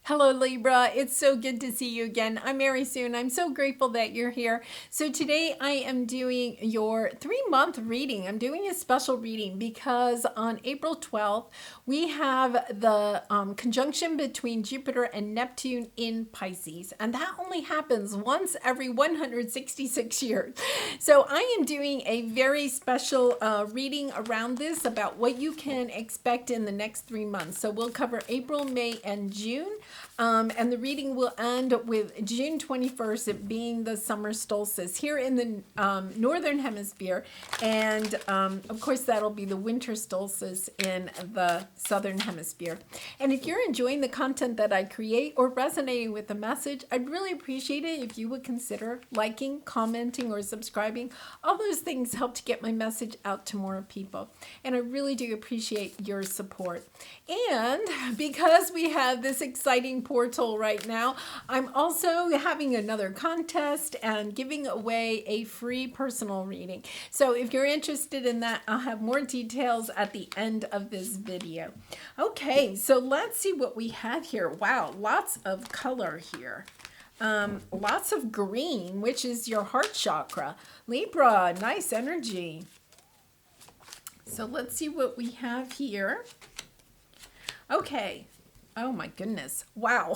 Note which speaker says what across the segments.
Speaker 1: Hello, Libra. It's so good to see you again. I'm Mary Sue, and I'm so grateful that you're here. So today I am doing your 3-month reading. I'm doing a special reading because on April 12th, we have the conjunction between Jupiter and Neptune in Pisces. And that only happens once every 166 years. So I am doing a very special reading around this about what you can expect in the next 3 months. So we'll cover April, May, and June. And the reading will end with June 21st, it being the summer solstice here in the northern hemisphere. And of course, that'll be the winter solstice in the southern hemisphere. And if you're enjoying the content that I create or resonating with the message, I'd really appreciate it if you would consider liking, commenting, or subscribing. All those things help to get my message out to more people. And I really do appreciate your support. And because we have this exciting portal right now, I'm also having another contest and giving away a free personal reading. So if you're interested in that, I'll have more details at the end of this video. Okay, so let's see what we have here. Wow, lots of color here. Lots of green, which is your heart chakra. Libra, nice energy. So let's see what we have here. Okay. Oh my goodness. Wow.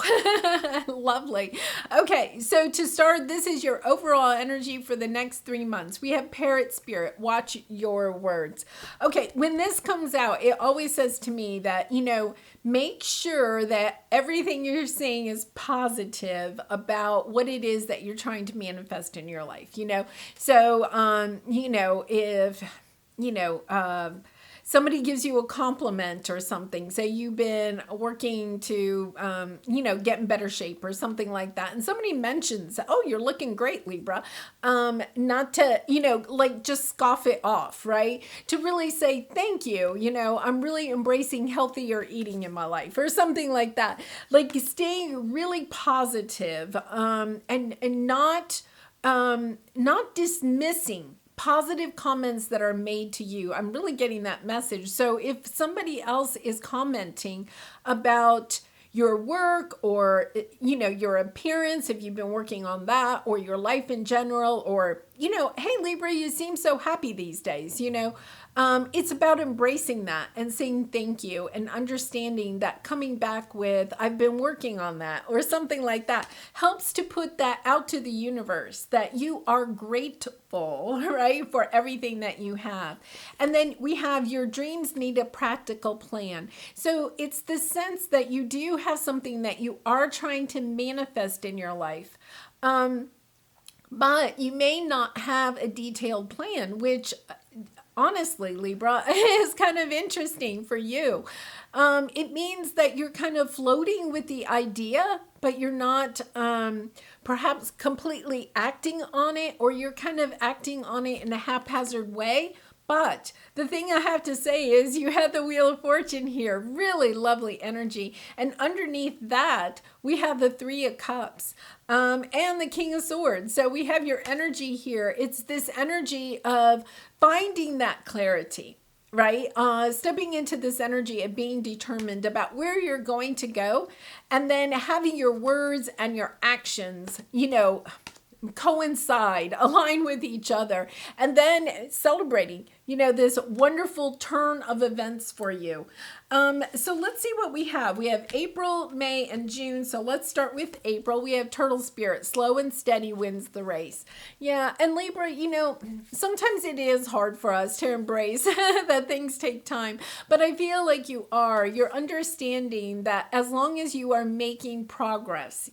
Speaker 1: Lovely. Okay, so to start, this is your overall energy for the next 3 months. We have Parrot Spirit. Watch your words. Okay, when this comes out, it always says to me that, make sure that everything you're saying is positive about what it is that you're trying to manifest in your life, So, if, somebody gives you a compliment or something, say you've been working to, get in better shape or something like that. And somebody mentions, oh, you're looking great, Libra. Not to, just scoff it off, right? To really say, thank you. I'm really embracing healthier eating in my life or something like that. Like staying really positive, and not dismissing positive comments that are made to you. I'm really getting that message. So if somebody else is commenting about your work or, your appearance, if you've been working on that, or your life in general, or, hey, Libra, you seem so happy these days, it's about embracing that and saying thank you and understanding that coming back with, I've been working on that or something like that helps to put that out to the universe that you are grateful, right, for everything that you have. And then we have your dreams need a practical plan. So it's the sense that you do have something that you are trying to manifest in your life. But you may not have a detailed plan, which honestly, Libra, is kind of interesting for you. It means that you're kind of floating with the idea, but you're not perhaps completely acting on it, or you're kind of acting on it in a haphazard way. But the thing I have to say is you have the Wheel of Fortune here, really lovely energy. And underneath that, we have the Three of Cups and the King of Swords. So we have your energy here. It's this energy of finding that clarity, right? Stepping into this energy of being determined about where you're going to go, and then having your words and your actions, coincide, align with each other, and then celebrating, this wonderful turn of events for you. So let's see what we have. We have April, May, and June. So let's start with April. We have Turtle Spirit, slow and steady wins the race. Yeah, and Libra, sometimes it is hard for us to embrace that things take time, but I feel like you're understanding that as long as you are making progress,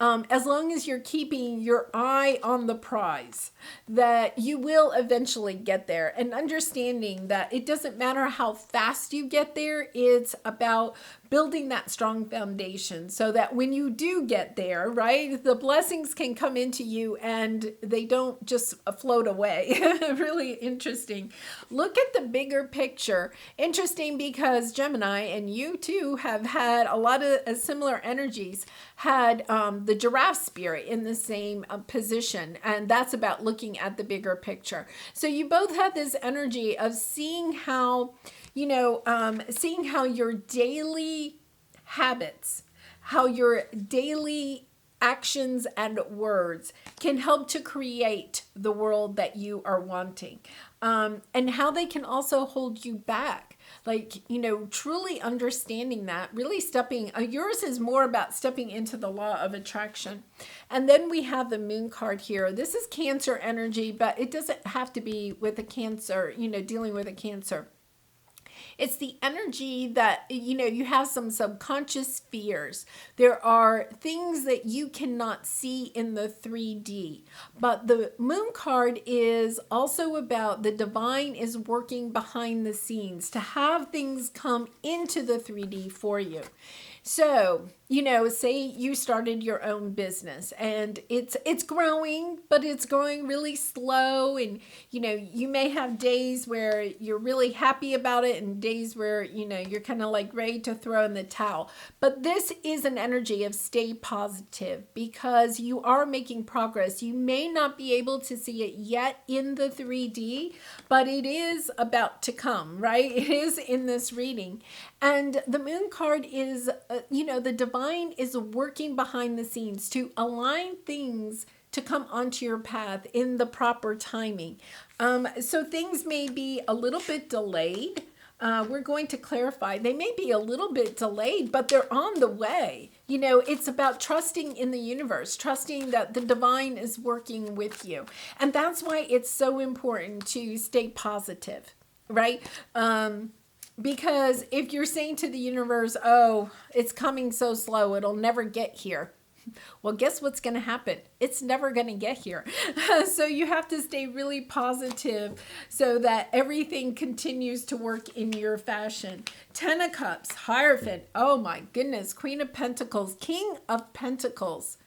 Speaker 1: as long as you're keeping your eye on the prize, that you will eventually get there, and understanding that it doesn't matter how fast you get there, it's about building that strong foundation so that when you do get there, right, the blessings can come into you and they don't just float away. Really interesting. Look at the bigger picture. Interesting because Gemini, and you too have had a lot of similar energies, had the giraffe spirit in the same position. And that's about looking at the bigger picture. So you both have this energy of seeing how, seeing how your daily habits, how your daily actions and words can help to create the world that you are wanting, and how they can also hold you back. Like, truly understanding that, really stepping, yours is more about stepping into the law of attraction. And then we have the moon card here. This is Cancer energy, but it doesn't have to be with a Cancer, dealing with a Cancer. It's the energy that, you have some subconscious fears. There are things that you cannot see in the 3D. But the moon card is also about the divine is working behind the scenes to have things come into the 3D for you. So, say you started your own business and it's growing, but it's growing really slow. And, you may have days where you're really happy about it and days where, you're kind of like ready to throw in the towel. But this is an energy of stay positive because you are making progress. You may not be able to see it yet in the 3D, but it is about to come, right? It is in this reading. And the moon card is, the divine is working behind the scenes to align things to come onto your path in the proper timing. So things may be a little bit delayed. We're going to clarify. They may be a little bit delayed, but they're on the way. It's about trusting in the universe, trusting that the divine is working with you. And that's why it's so important to stay positive, right? Because if you're saying to the universe, oh, it's coming so slow, it'll never get here. Well, guess what's going to happen? It's never going to get here. So you have to stay really positive so that everything continues to work in your fashion. Ten of Cups, Hierophant. Oh my goodness. Queen of Pentacles, King of Pentacles.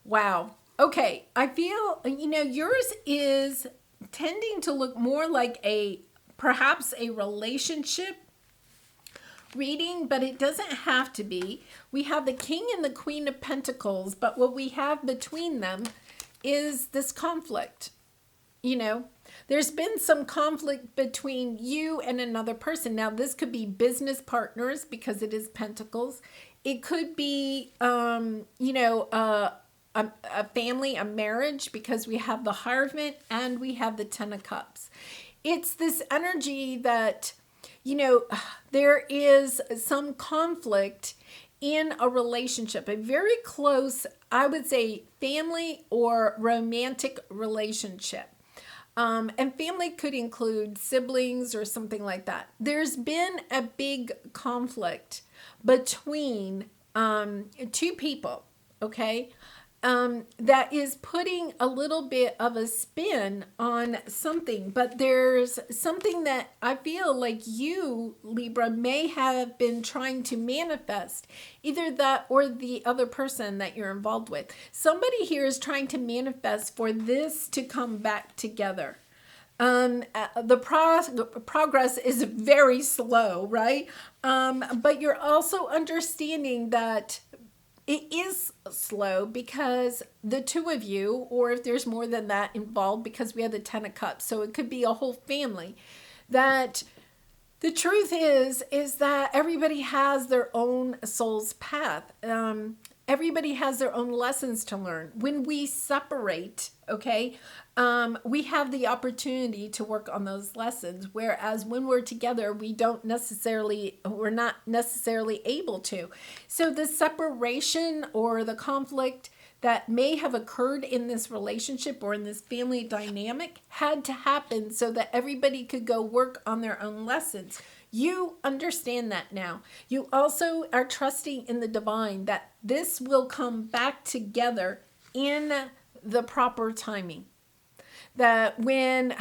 Speaker 1: Wow. Okay. I feel, yours is tending to look more like perhaps a relationship reading, but it doesn't have to be. We have the King and the Queen of Pentacles, but what we have between them is this conflict. There's been some conflict between you and another person. Now, this could be business partners because it is Pentacles. It could be, a family, a marriage, because we have the Hierophant and we have the Ten of Cups. It's this energy that, there is some conflict in a relationship, a very close, I would say, family or romantic relationship. And family could include siblings or something like that. There's been a big conflict between two people, okay? That is putting a little bit of a spin on something, but there's something that I feel like you, Libra, may have been trying to manifest, either that or the other person that you're involved with. Somebody here is trying to manifest for this to come back together. The progress is very slow, right? But you're also understanding that it is slow because the two of you, or if there's more than that involved, because we have the Ten of Cups, so it could be a whole family, that the truth is that everybody has their own soul's path. Everybody has their own lessons to learn. When we separate, okay, we have the opportunity to work on those lessons. Whereas when we're together, we're not necessarily able to. So the separation or the conflict that may have occurred in this relationship or in this family dynamic had to happen so that everybody could go work on their own lessons. You understand that now. You also are trusting in the divine that this will come back together in the proper timing. That when,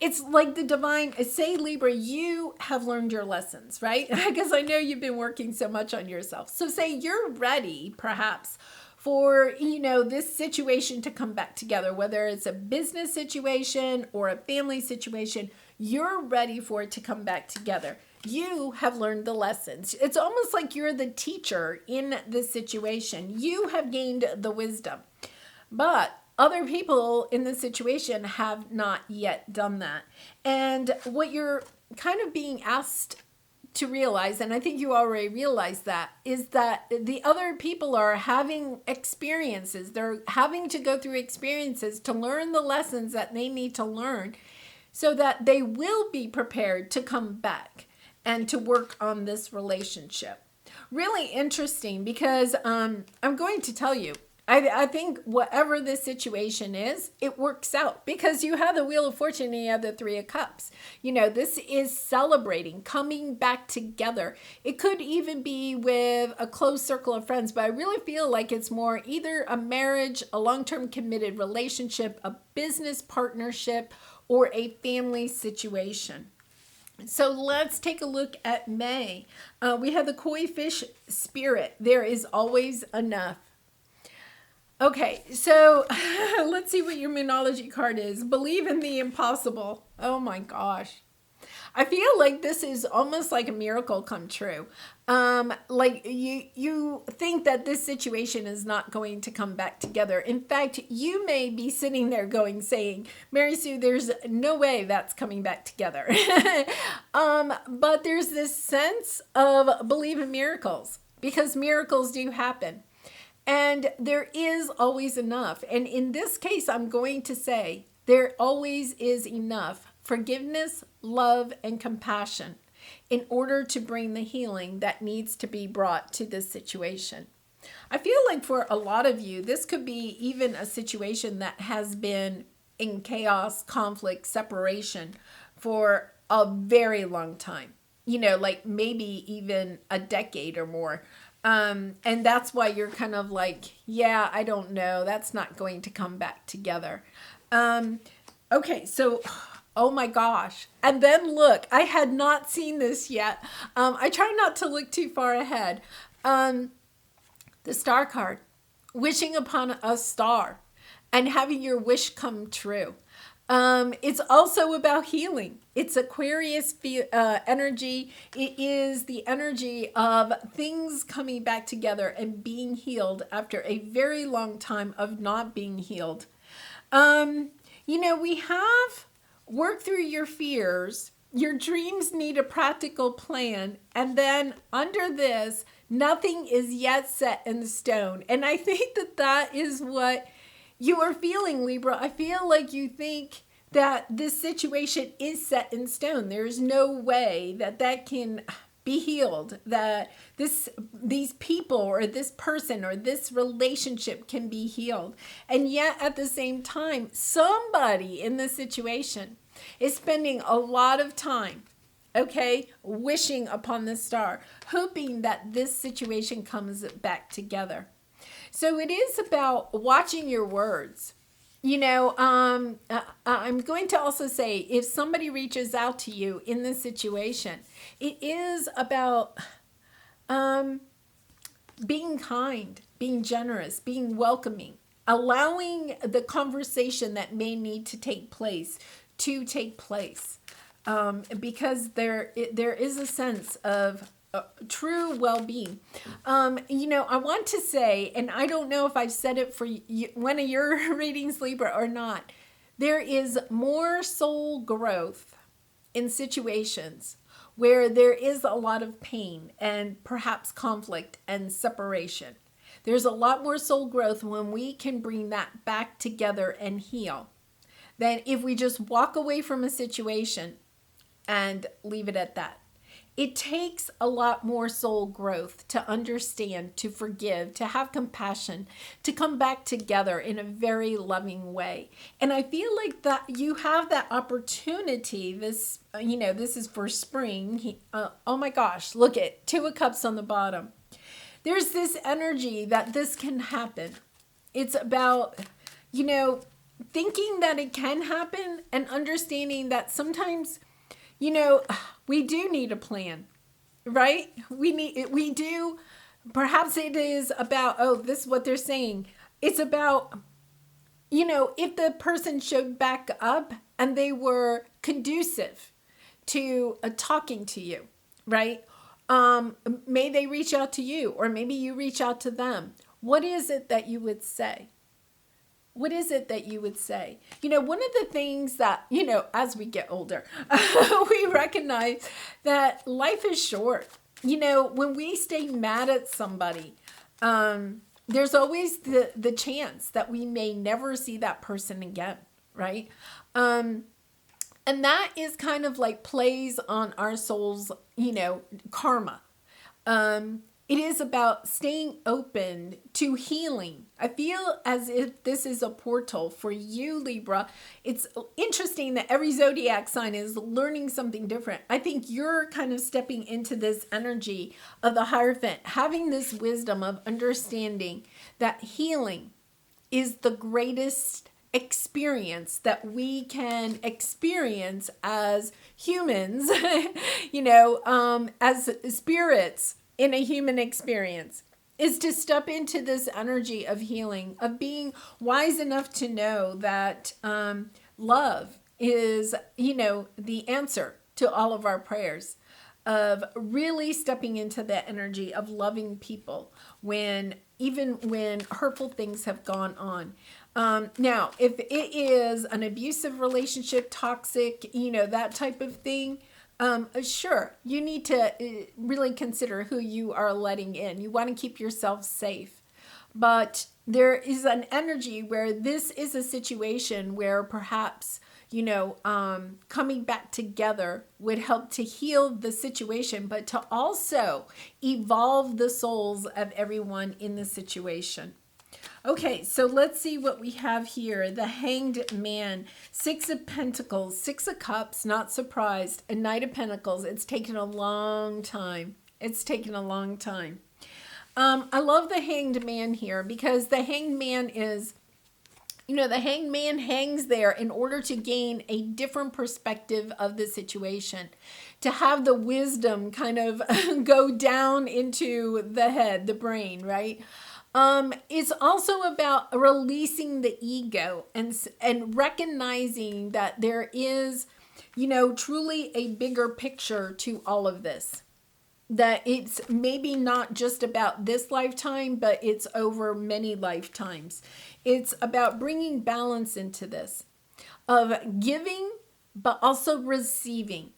Speaker 1: it's like the divine, say Libra, you have learned your lessons, right? Because I know you've been working so much on yourself. So say you're ready, perhaps, for, this situation to come back together, whether it's a business situation or a family situation, you're ready for it to come back together. You have learned the lessons. It's almost like you're the teacher in this situation. You have gained the wisdom. But other people in this situation have not yet done that. And what you're kind of being asked to realize, and I think you already realize that, is that the other people are having experiences. They're having to go through experiences to learn the lessons that they need to learn so that they will be prepared to come back and to work on this relationship. Really interesting, because I'm going to tell you, I think whatever this situation is, it works out, because you have the Wheel of Fortune and you have the Three of Cups. This is celebrating, coming back together. It could even be with a close circle of friends, but I really feel like it's more either a marriage, a long-term committed relationship, a business partnership, or a family situation. So let's take a look at May. We have the Koi Fish Spirit. There is always enough. Okay, so let's see what your Moonology card is. Believe in the impossible. Oh my gosh. I feel like this is almost like a miracle come true. Like you think that this situation is not going to come back together. In fact, you may be sitting there saying, Mary Sue, there's no way that's coming back together. But there's this sense of believe in miracles, because miracles do happen. And there is always enough. And in this case, I'm going to say there always is enough forgiveness, love, and compassion in order to bring the healing that needs to be brought to this situation. I feel like for a lot of you, this could be even a situation that has been in chaos, conflict, separation for a very long time. Like maybe even a decade or more. And that's why you're kind of like, yeah, I don't know. That's not going to come back together. Okay, so, oh my gosh. And then look, I had not seen this yet. I try not to look too far ahead. The Star card, wishing upon a star and having your wish come true. It's also about healing. It's Aquarius energy. It is the energy of things coming back together and being healed after a very long time of not being healed. We have worked through your fears. Your dreams need a practical plan. And then under this, nothing is yet set in stone. And I think that is what you are feeling, Libra. I feel like you think that this situation is set in stone. There's no way that can be healed, that these people or this person or this relationship can be healed. And yet at the same time, somebody in this situation is spending a lot of time, wishing upon the star, hoping that this situation comes back together. So it is about watching your words. I'm going to also say, if somebody reaches out to you in this situation, it is about being kind, being generous, being welcoming, allowing the conversation that may need to take place, because there is a sense of true well-being. I want to say, and I don't know if I've said it for one of your readings, Libra, or not, there is more soul growth in situations where there is a lot of pain and perhaps conflict and separation. There's a lot more soul growth when we can bring that back together and heal than if we just walk away from a situation and leave it at that. It takes a lot more soul growth to understand, to forgive, to have compassion, to come back together in a very loving way. And I feel like that you have that opportunity. This is for spring. Oh my gosh, look at Two of Cups on the bottom. There's this energy that this can happen. It's about, thinking that it can happen and understanding that sometimes, we do need a plan, right? We do. Perhaps it is about, this is what they're saying. It's about, if the person showed back up and they were conducive to talking to you, right? May they reach out to you, or maybe you reach out to them. What is it that you would say? what is it that you would say? One of the things that, as we get older, we recognize that life is short. When we stay mad at somebody, there's always the chance that we may never see that person again, right? And that is kind of like plays on our soul's, karma. It is about staying open to healing. I feel as if this is a portal for you, Libra. It's interesting that every zodiac sign is learning something different. I think you're kind of stepping into this energy of the Hierophant, having this wisdom of understanding that healing is the greatest experience that we can experience as humans, as spirits in a human experience, is to step into this energy of healing, of being wise enough to know that love is, the answer to all of our prayers, of really stepping into the energy of loving people even when hurtful things have gone on. Now, if it is an abusive relationship, toxic, that type of thing, sure, you need to really consider who you are letting in. You want to keep yourself safe. But there is an energy where this is a situation where perhaps, coming back together would help to heal the situation, but to also evolve the souls of everyone in the situation. Okay, so let's see what we have here. The Hanged Man, 6 of Pentacles, 6 of Cups, not surprised, a Knight of Pentacles. It's taken a long time. I love the Hanged Man here because the Hanged Man is, the Hanged Man hangs there in order to gain a different perspective of the situation, to have the wisdom kind of go down into the head, the brain, right? It's also about releasing the ego and recognizing that there is, truly a bigger picture to all of this. That it's maybe not just about this lifetime, but it's over many lifetimes. It's about bringing balance into this, of giving, but also receiving.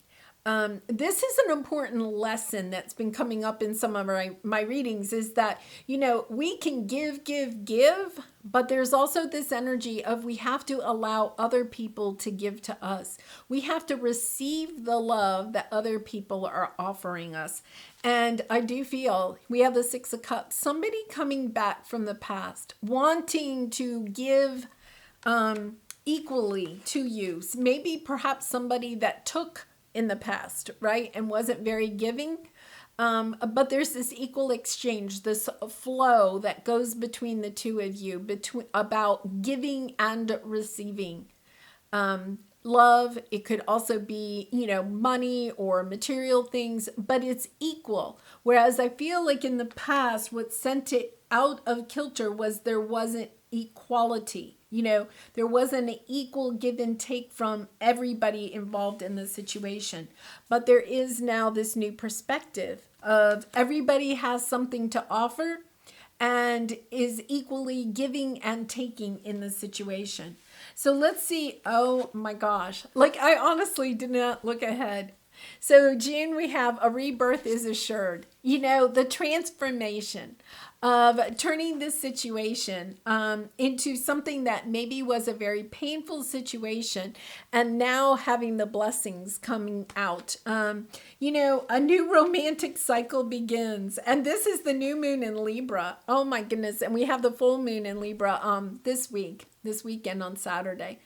Speaker 1: This is an important lesson that's been coming up in some of my readings, is that, we can give, but there's also this energy of we have to allow other people to give to us. We have to receive the love that other people are offering us. And I do feel we have the 6 of Cups, somebody coming back from the past, wanting to give equally to you. Maybe perhaps somebody that took in the past, right? And wasn't very giving. But there's this equal exchange, this flow that goes between the two of you, about giving and receiving. Love, it could also be, money or material things, but it's equal. Whereas I feel like in the past, what sent it out of kilter was there wasn't equality. There wasn't an equal give and take from everybody involved in the situation. But there is now this new perspective of everybody has something to offer and is equally giving and taking in the situation. So let's see. Oh my gosh. I honestly did not look ahead. So June, we have a rebirth is assured. The transformation of turning this situation into something that maybe was a very painful situation, and now having the blessings coming out. A new romantic cycle begins, and this is the new moon in Libra. Oh my goodness. And we have the full moon in Libra this weekend on Saturday.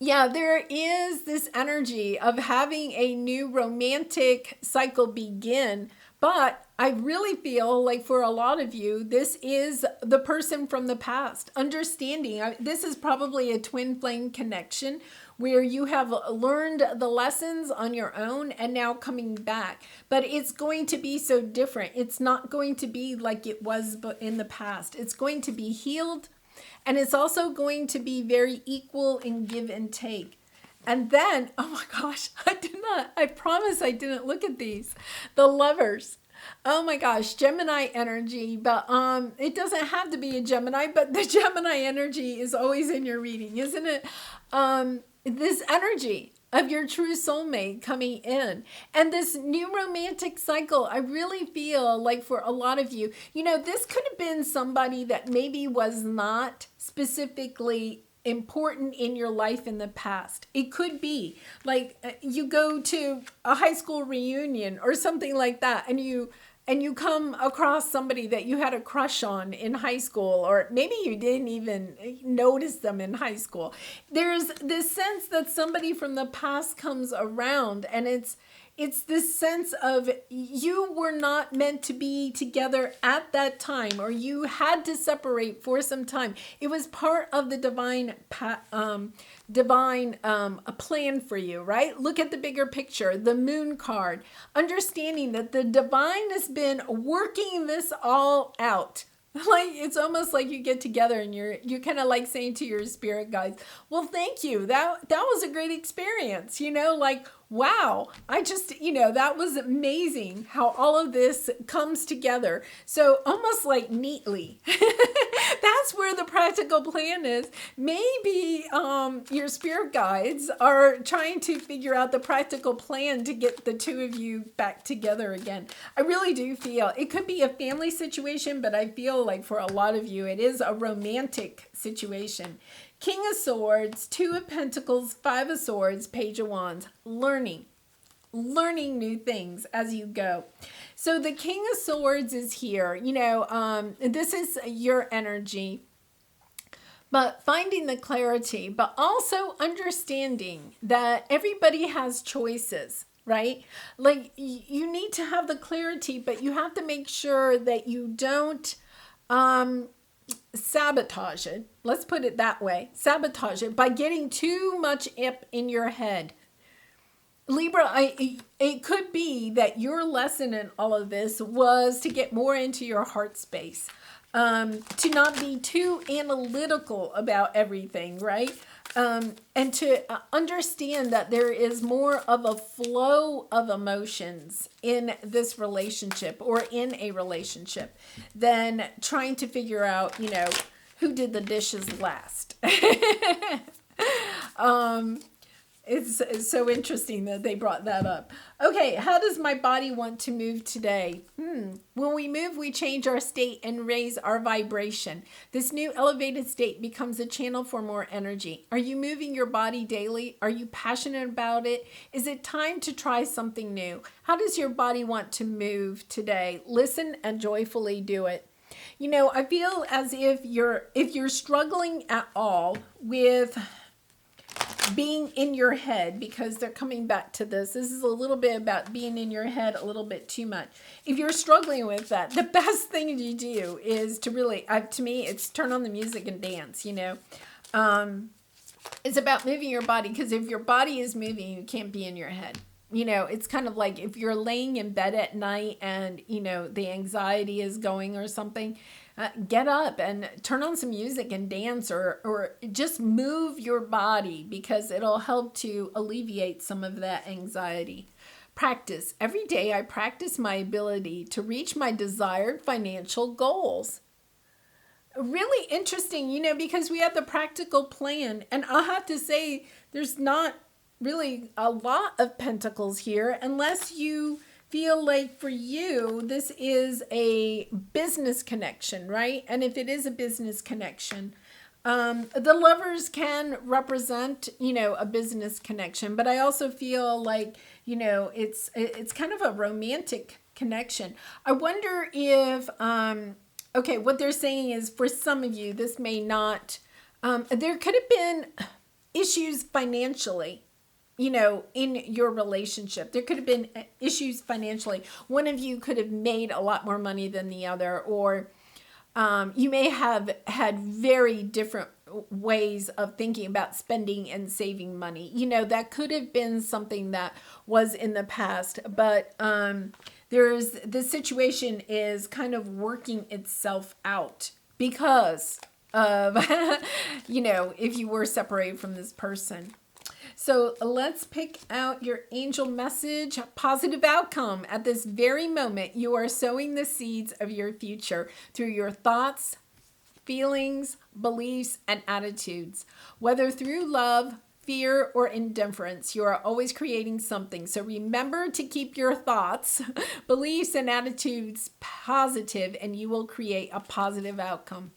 Speaker 1: Yeah, there is this energy of having a new romantic cycle begin, but I really feel like for a lot of you, this is the person from the past. Understanding, this is probably a twin flame connection where you have learned the lessons on your own and now coming back. But it's going to be so different. It's not going to be like it was in the past. It's going to be healed. And it's also going to be very equal in give and take. And then, oh my gosh, I promise I didn't look at these. The Lovers. Oh my gosh, Gemini energy, but it doesn't have to be a Gemini, but the Gemini energy is always in your reading, isn't it? This energy of your true soulmate coming in and this new romantic cycle. I really feel like for a lot of you, this could have been somebody that maybe was not specifically important in your life in the past. It could be like you go to a high school reunion or something like that, and you come across somebody that you had a crush on in high school, or maybe you didn't even notice them in high school. There's this sense that somebody from the past comes around, and it's this sense of you were not meant to be together at that time, or you had to separate for some time. It was part of the divine a plan for you, right? Look at the bigger picture, the moon card, understanding that the divine has been working this all out. Like it's almost like you get together and you're kind of like saying to your spirit guides, well, thank you, that was a great experience, like, wow, I just, that was amazing how all of this comes together. So almost like neatly. That's where the practical plan is. Maybe your spirit guides are trying to figure out the practical plan to get the two of you back together again. I really do feel it could be a family situation, but I feel like for a lot of you, it is a romantic situation. King of Swords, Two of Pentacles, Five of Swords, Page of Wands, learning new things as you go. So the King of Swords is here. This is your energy, but finding the clarity, but also understanding that everybody has choices, right? Like you need to have the clarity, but you have to make sure that you don't sabotage it. Let's put it that way. Sabotage it by getting too much up in your head. Libra, it could be that your lesson in all of this was to get more into your heart space, to not be too analytical about everything, right? And to understand that there is more of a flow of emotions in this relationship or in a relationship than trying to figure out, who did the dishes last. It's so interesting that they brought that up. Okay, how does my body want to move today? When we move, we change our state and raise our vibration. This new elevated state becomes a channel for more energy. Are you moving your body daily? Are you passionate about it? Is it time to try something new? How does your body want to move today? Listen and joyfully do it. I feel as if you're struggling at all with being in your head, because they're coming back to this. This is a little bit about being in your head a little bit too much. If you're struggling with that, the best thing to do is to really, to me, it's turn on the music and dance, It's about moving your body, because if your body is moving, you can't be in your head. It's kind of like if you're laying in bed at night and, the anxiety is going or something, get up and turn on some music and dance, or just move your body, because it'll help to alleviate some of that anxiety. Practice. Every day I practice my ability to reach my desired financial goals. Really interesting, because we have the practical plan, and I'll have to say there's not really a lot of pentacles here, unless you feel like for you this is a business connection, right? And if it is a business connection, the lovers can represent, a business connection, but I also feel like, it's kind of a romantic connection. I wonder if, okay, what they're saying is for some of you, this may not, there could have been issues financially, in your relationship. There could have been issues financially. One of you could have made a lot more money than the other, or you may have had very different ways of thinking about spending and saving money. That could have been something that was in the past, but the situation is kind of working itself out because of, if you were separated from this person. So let's pick out your angel message. Positive outcome. At this very moment, you are sowing the seeds of your future through your thoughts, feelings, beliefs, and attitudes. Whether through love, fear, or indifference, you are always creating something. So remember to keep your thoughts, beliefs, and attitudes positive, and you will create a positive outcome.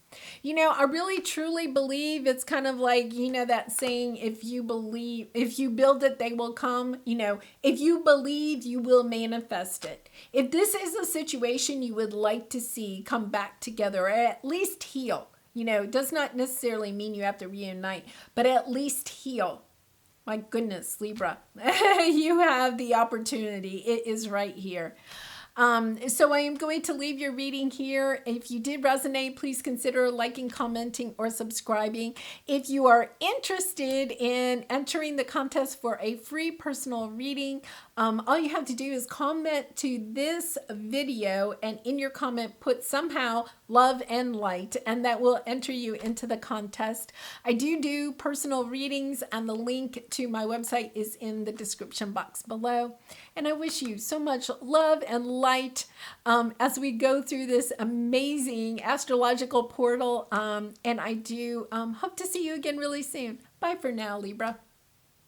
Speaker 1: I really truly believe it's kind of like, that saying, if you build it, they will come. If you believe, you will manifest it. If this is a situation you would like to see come back together, or at least heal, it does not necessarily mean you have to reunite, but at least heal. My goodness, Libra, you have the opportunity. It is right here. So I am going to leave your reading here. If you did resonate, please consider liking, commenting, or subscribing. If you are interested in entering the contest for a free personal reading, all you have to do is comment to this video, and in your comment put somehow love and light, and that will enter you into the contest. I do personal readings, and the link to my website is in the description box below. And I wish you so much love and light as we go through this amazing astrological portal. And I do hope to see you again really soon. Bye for now, Libra.